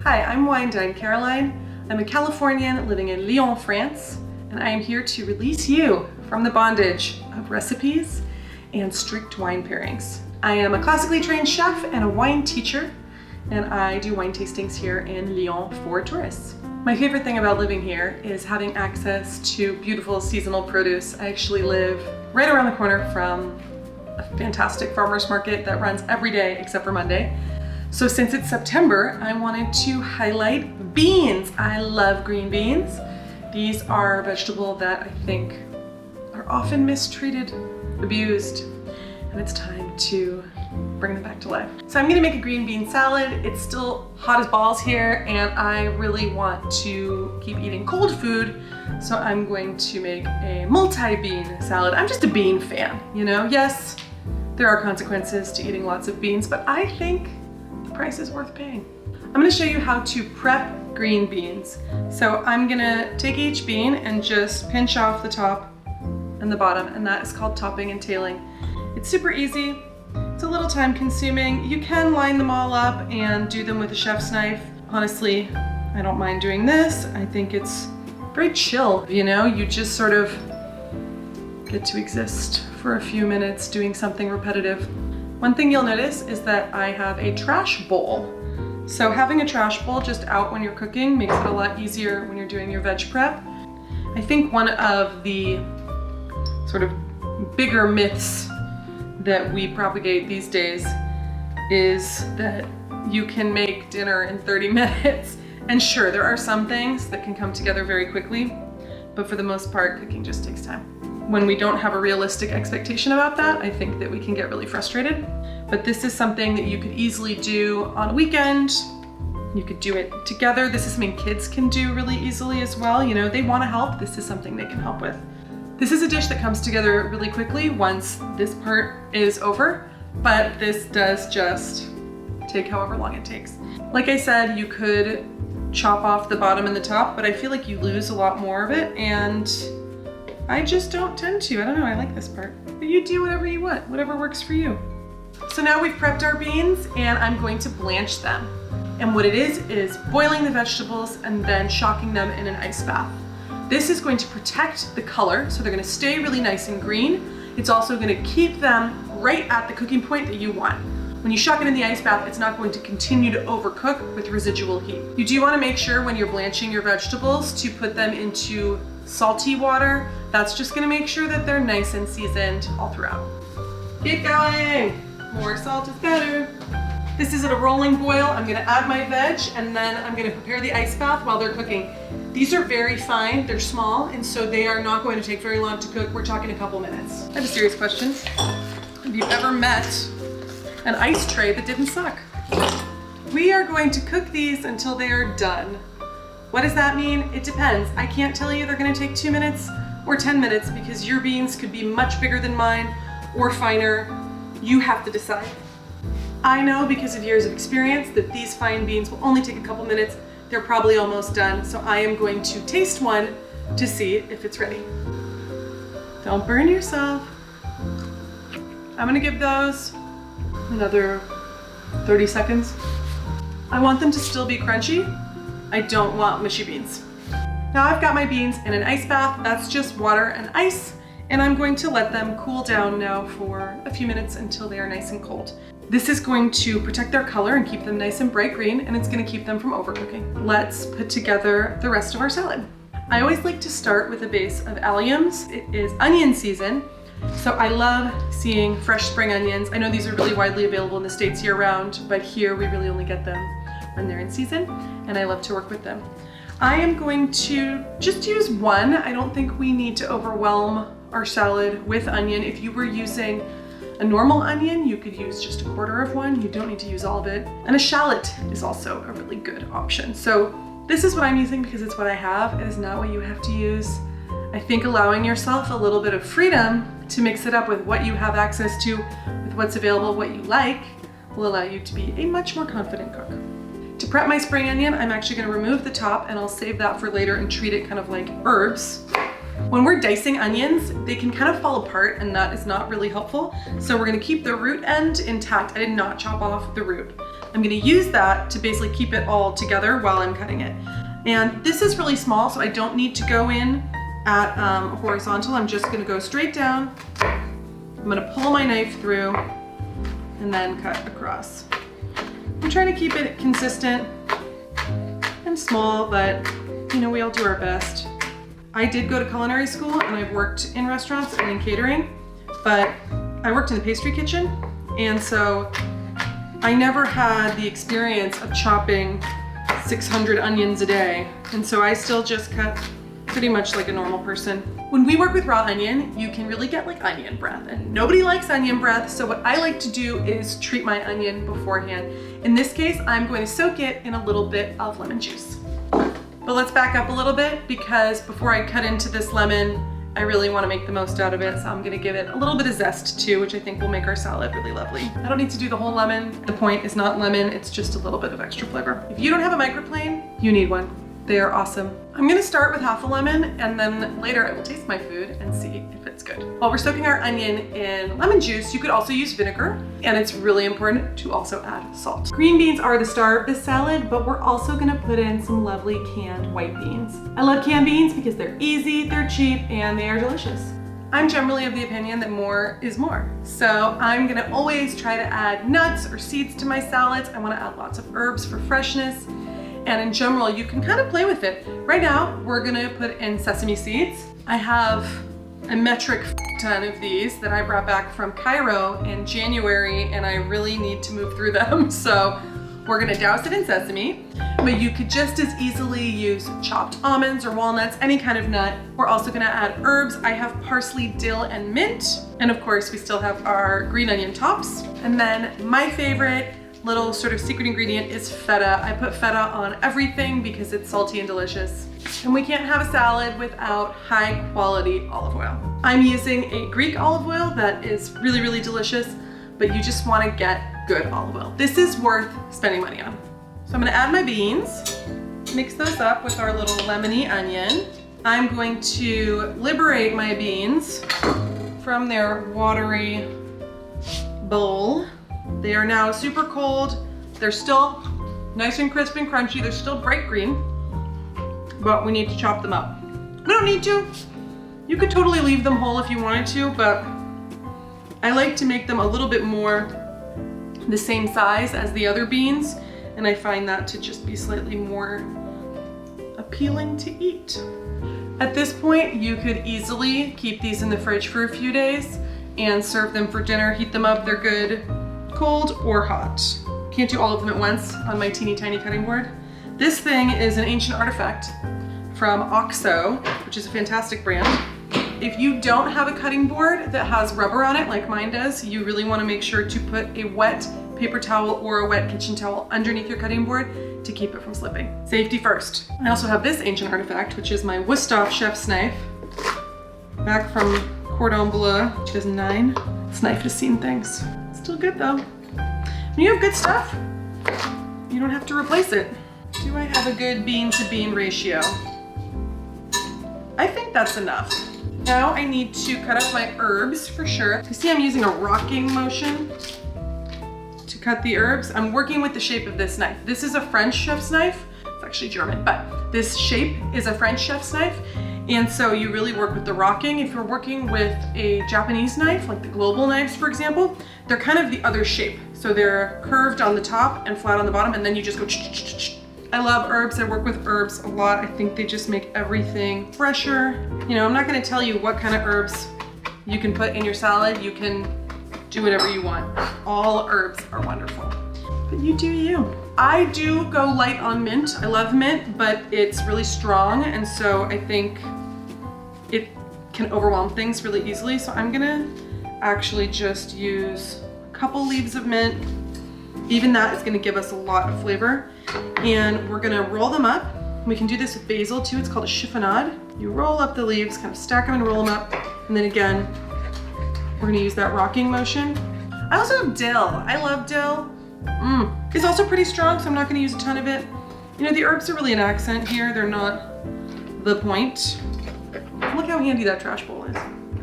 Hi, I'm Wine Dine Caroline. I'm a Californian living in Lyon, France, and I am here to release you from the bondage of recipes and strict wine pairings. I am a classically trained chef and a wine teacher, and I do wine tastings here in Lyon for tourists. My favorite thing about living here is having access to beautiful seasonal produce. I actually live right around the corner from a fantastic farmer's market that runs every day except for Monday. So since it's September, I wanted to highlight beans. I love green beans. These are a vegetable that I think are often mistreated, abused, and it's time to bring them back to life. So I'm gonna make a green bean salad. It's still hot as balls here, and I really want to keep eating cold food, so I'm going to make a multi-bean salad. I'm just a bean fan, you know? Yes, there are consequences to eating lots of beans, but I think the price is worth paying. I'm gonna show you how to prep green beans. So I'm gonna take each bean and just pinch off the top and the bottom, and that is called topping and tailing. It's super easy. It's a little time consuming. You can line them all up and do them with a chef's knife. Honestly, I don't mind doing this. I think it's very chill, you know? You just sort of get to exist for a few minutes doing something repetitive. One thing you'll notice is that I have a trash bowl. So having a trash bowl just out when you're cooking makes it a lot easier when you're doing your veg prep. I think one of the sort of bigger myths that we propagate these days is that you can make dinner in 30 minutes. And sure, there are some things that can come together very quickly, but for the most part, cooking just takes time. When we don't have a realistic expectation about that, I think that we can get really frustrated. But this is something that you could easily do on a weekend. You could do it together. This is something kids can do really easily as well. You know, they want to help. This is something they can help with. This is a dish that comes together really quickly once this part is over, but this does just take however long it takes. Like I said, you could chop off the bottom and the top, but I feel like you lose a lot more of it, and I just don't tend to. I don't know, I like this part. But you do whatever you want, whatever works for you. So now we've prepped our beans, and I'm going to blanch them. And what it is boiling the vegetables and then shocking them in an ice bath. This is going to protect the color, so they're gonna stay really nice and green. It's also gonna keep them right at the cooking point that you want. When you shock it in the ice bath, it's not going to continue to overcook with residual heat. You do wanna make sure when you're blanching your vegetables to put them into salty water. That's just gonna make sure that they're nice and seasoned all throughout. Keep going, more salt is better. This is at a rolling boil. I'm gonna add my veg, and then I'm gonna prepare the ice bath while they're cooking. These are very fine, they're small, and so they are not going to take very long to cook. We're talking a couple minutes. I have a serious question. Have you ever met an ice tray that didn't suck? We are going to cook these until they are done. What does that mean? It depends. I can't tell you they're gonna take 2 minutes or 10 minutes because your beans could be much bigger than mine or finer. You have to decide. I know because of years of experience that these fine beans will only take a couple minutes. They're probably almost done, so I am going to taste one to see if it's ready. Don't burn yourself. I'm gonna give those another 30 seconds. I want them to still be crunchy. I don't want mushy beans. Now I've got my beans in an ice bath. That's just water and ice, and I'm going to let them cool down now for a few minutes until they are nice and cold. This is going to protect their color and keep them nice and bright green, and it's gonna keep them from overcooking. Let's put together the rest of our salad. I always like to start with a base of alliums. It is onion season, so I love seeing fresh spring onions. I know these are really widely available in the States year-round, but here we really only get them when they're in season, and I love to work with them. I am going to just use one. I don't think we need to overwhelm our salad with onion. If you were using a normal onion, you could use just 1/4 of one. You don't need to use all of it. And a shallot is also a really good option. So this is what I'm using because it's what I have. It is not what you have to use. I think allowing yourself a little bit of freedom to mix it up with what you have access to, with what's available, what you like, will allow you to be a much more confident cook. To prep my spring onion, I'm actually gonna remove the top, and I'll save that for later and treat it kind of like herbs. When we're dicing onions, they can kind of fall apart, and that is not really helpful. So we're gonna keep the root end intact. I did not chop off the root. I'm gonna use that to basically keep it all together while I'm cutting it. And this is really small, so I don't need to go in at horizontal. I'm just gonna go straight down. I'm gonna pull my knife through and then cut across. I'm trying to keep it consistent and small, but you know, we all do our best. I did go to culinary school and I've worked in restaurants and in catering, but I worked in the pastry kitchen, and so I never had the experience of chopping 600 onions a day, and so I still just cut pretty much like a normal person. When we work with raw onion, you can really get like onion breath, and nobody likes onion breath, so what I like to do is treat my onion beforehand. In this case, I'm going to soak it in a little bit of lemon juice. But let's back up a little bit, because before I cut into this lemon, I really want to make the most out of it, so I'm going to give it a little bit of zest too, which I think will make our salad really lovely. I don't need to do the whole lemon. The point is not lemon, it's just a little bit of extra flavor. If you don't have a microplane, you need one. They are awesome. I'm gonna start with half a lemon, and then later I will taste my food and see if it's good. While we're soaking our onion in lemon juice, you could also use vinegar, and it's really important to also add salt. Green beans are the star of this salad, but we're also gonna put in some lovely canned white beans. I love canned beans because they're easy, they're cheap, and they are delicious. I'm generally of the opinion that more is more. So I'm gonna always try to add nuts or seeds to my salads. I wanna add lots of herbs for freshness. And in general, you can kind of play with it. Right now, we're gonna put in sesame seeds. I have a metric ton of these that I brought back from Cairo in January, and I really need to move through them. So we're gonna douse it in sesame, but you could just as easily use chopped almonds or walnuts, any kind of nut. We're also gonna add herbs. I have parsley, dill, and mint. And of course, we still have our green onion tops. And then my favorite little sort of secret ingredient is feta. I put feta on everything because it's salty and delicious. And we can't have a salad without high quality olive oil. I'm using a Greek olive oil that is really, really delicious, but you just wanna get good olive oil. This is worth spending money on. So I'm gonna add my beans, mix those up with our little lemony onion. I'm going to liberate my beans from their watery bowl. They are now super cold. They're still nice and crisp and crunchy. They're still bright green, but we need to chop them up. We don't need to. You could totally leave them whole if you wanted to, but I like to make them a little bit more the same size as the other beans, and I find that to just be slightly more appealing to eat. At this point, you could easily keep these in the fridge for a few days and serve them for dinner, heat them up. They're good cold or hot. Can't do all of them at once on my teeny tiny cutting board. This thing is an ancient artifact from OXO, which is a fantastic brand. If you don't have a cutting board that has rubber on it like mine does, you really want to make sure to put a wet paper towel or a wet kitchen towel underneath your cutting board to keep it from slipping. Safety first. I also have this ancient artifact, which is my Wusthof chef's knife, back from Cordon Bleu 2009. This knife has seen things. Still good though. When you have good stuff, you don't have to replace it. Do I have a good bean to bean ratio? I think that's enough. Now I need to cut up my herbs for sure. You see I'm using a rocking motion to cut the herbs. I'm working with the shape of this knife. This is a French chef's knife. It's actually German, but this shape is a French chef's knife. And so you really work with the rocking. If you're working with a Japanese knife, like the global knives, for example, they're kind of the other shape. So they're curved on the top and flat on the bottom, and then you just go ch-ch-ch-ch. I love herbs. I work with herbs a lot. I think they just make everything fresher. You know, I'm not gonna tell you what kind of herbs you can put in your salad. You can do whatever you want. All herbs are wonderful, but you do you. I do go light on mint. I love mint, but it's really strong, and so I think it can overwhelm things really easily. So I'm gonna actually just use a couple leaves of mint. Even that is gonna give us a lot of flavor. And we're gonna roll them up. We can do this with basil too. It's called a chiffonade. You roll up the leaves, kind of stack them and roll them up. And then again, we're gonna use that rocking motion. I also have dill. I love dill. It's also pretty strong, so I'm not gonna use a ton of it. You know, the herbs are really an accent here. They're not the point. Look how handy that trash bowl is.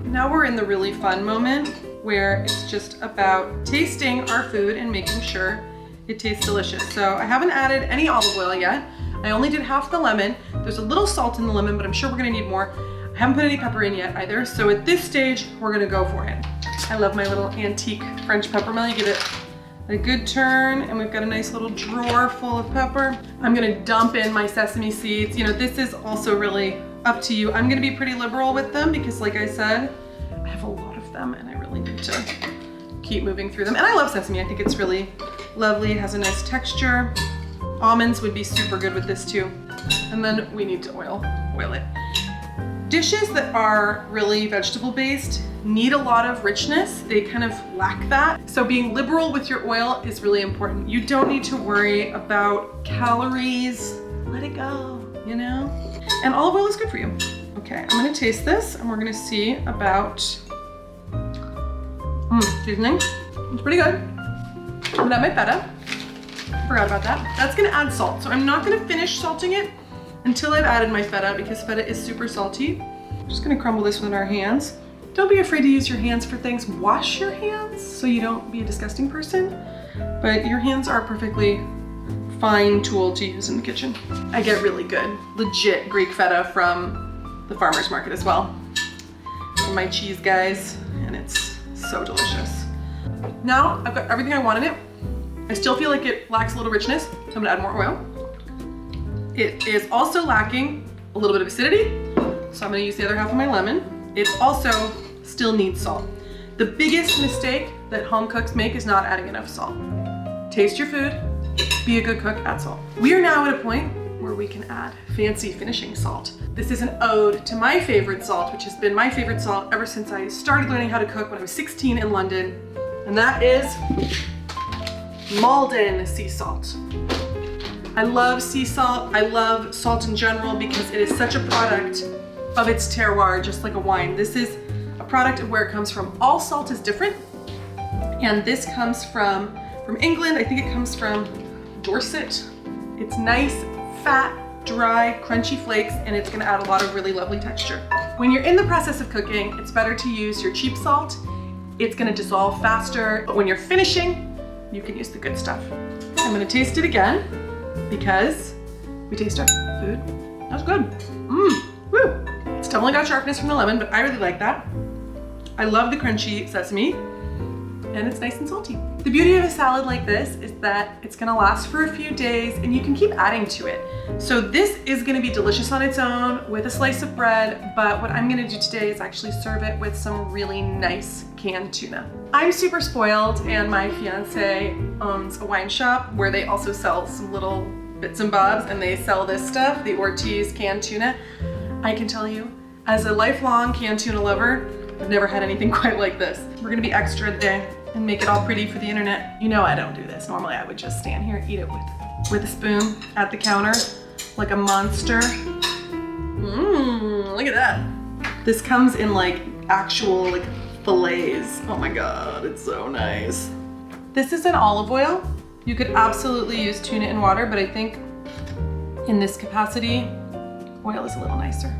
Now we're in the really fun moment where it's just about tasting our food and making sure It tastes delicious. So I haven't added any olive oil yet. I only did half the lemon. There's a little salt in the lemon, but I'm sure we're gonna need more. I haven't put any pepper in yet either. So at this stage, we're gonna go for it. I love my little antique French pepper mill. You give it a good turn, and we've got a nice little drawer full of pepper. I'm gonna dump in my sesame seeds. You know, this is also really up to you. I'm gonna be pretty liberal with them because, like I said, I have a lot of them and I really need to keep moving through them. And I love sesame. I think it's really lovely. It has a nice texture. Almonds would be super good with this too. And then we need to oil it. Dishes that are really vegetable based need a lot of richness. They kind of lack that. So being liberal with your oil is really important. You don't need to worry about calories. Let it go, you know? And olive oil is good for you. Okay, I'm gonna taste this and we're gonna see about seasoning. It's pretty good. I'm gonna add my feta. Forgot about that. That's gonna add salt. So I'm not gonna finish salting it until I've added my feta because feta is super salty. I'm just gonna crumble this with our hands. Don't be afraid to use your hands for things. Wash your hands so you don't be a disgusting person, but your hands are a perfectly fine tool to use in the kitchen. I get really good, legit Greek feta from the farmer's market as well. For my cheese guys, and it's so delicious. Now I've got everything I want in it. I still feel like it lacks a little richness, so I'm gonna add more oil. It is also lacking a little bit of acidity, so I'm gonna use the other half of my lemon. It also still needs salt. The biggest mistake that home cooks make is not adding enough salt. Taste your food, be a good cook, add salt. We are now at a point where we can add fancy finishing salt. This is an ode to my favorite salt, which has been my favorite salt ever since I started learning how to cook when I was 16 in London, and that is Malden sea salt. I love sea salt. I love salt in general because it is such a product of its terroir, just like a wine. This is a product of where it comes from. All salt is different, and this comes from England. I think it comes from Dorset. It's nice, fat, dry, crunchy flakes, and it's gonna add a lot of really lovely texture. When you're in the process of cooking, it's better to use your cheap salt. It's gonna dissolve faster, but when you're finishing, you can use the good stuff. I'm gonna taste it again because we taste our food. That's good. Woo. It's definitely got sharpness from the lemon, but I really like that. I love the crunchy sesame, and it's nice and salty. The beauty of a salad like this is that it's gonna last for a few days and you can keep adding to it. So this is gonna be delicious on its own with a slice of bread, but what I'm gonna do today is actually serve it with some really nice canned tuna. I'm super spoiled, and my fiance owns a wine shop where they also sell some little bits and bobs, and they sell this stuff, the Ortiz canned tuna. I can tell you, as a lifelong canned tuna lover, I've never had anything quite like this. We're gonna be extra today and make it all pretty for the internet. You know I don't do this. Normally I would just stand here, eat it with a spoon at the counter like a monster. Look at that. This comes in like actual like fillets. Oh my God, it's so nice. This is an olive oil. You could absolutely use tuna in water, but I think in this capacity, oil is a little nicer.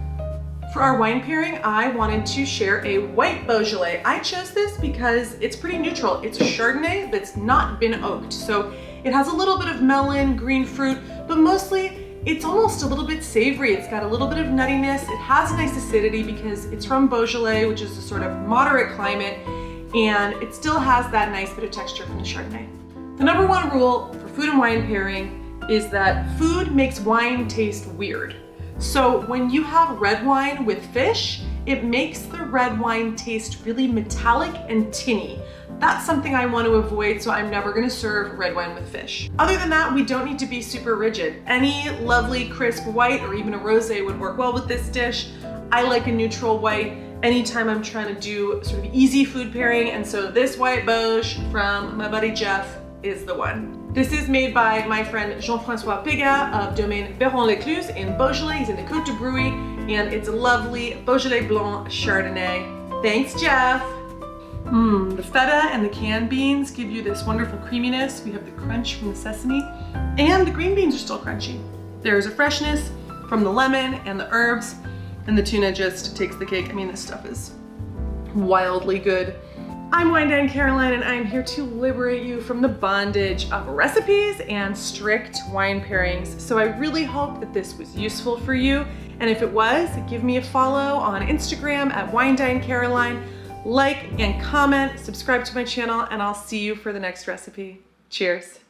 For our wine pairing, I wanted to share a white Beaujolais. I chose this because it's pretty neutral. It's a Chardonnay that's not been oaked. So it has a little bit of melon, green fruit, but mostly it's almost a little bit savory. It's got a little bit of nuttiness. It has a nice acidity because it's from Beaujolais, which is a sort of moderate climate, and it still has that nice bit of texture from the Chardonnay. The number one rule for food and wine pairing is that food makes wine taste weird. So when you have red wine with fish, it makes the red wine taste really metallic and tinny. That's something I want to avoid, so I'm never going to serve red wine with fish. Other than that, we don't need to be super rigid. Any lovely crisp white or even a rosé would work well with this dish. I like a neutral white anytime I'm trying to do sort of easy food pairing, and so this white Beauge from my buddy Jeff is the one. This is made by my friend Jean-François Pégat of Domaine Béron-Lécluse in Beaujolais. He's in the Côte de Brouy, and it's a lovely Beaujolais Blanc Chardonnay. Thanks, Jeff. The feta and the canned beans give you this wonderful creaminess. We have the crunch from the sesame, and the green beans are still crunchy. There's a freshness from the lemon and the herbs, and the tuna just takes the cake. I mean, this stuff is wildly good. I'm Wine Dine Caroline, and I'm here to liberate you from the bondage of recipes and strict wine pairings. So I really hope that this was useful for you. And if it was, give me a follow on Instagram at Wine Dine Caroline, like and comment, subscribe to my channel, and I'll see you for the next recipe. Cheers.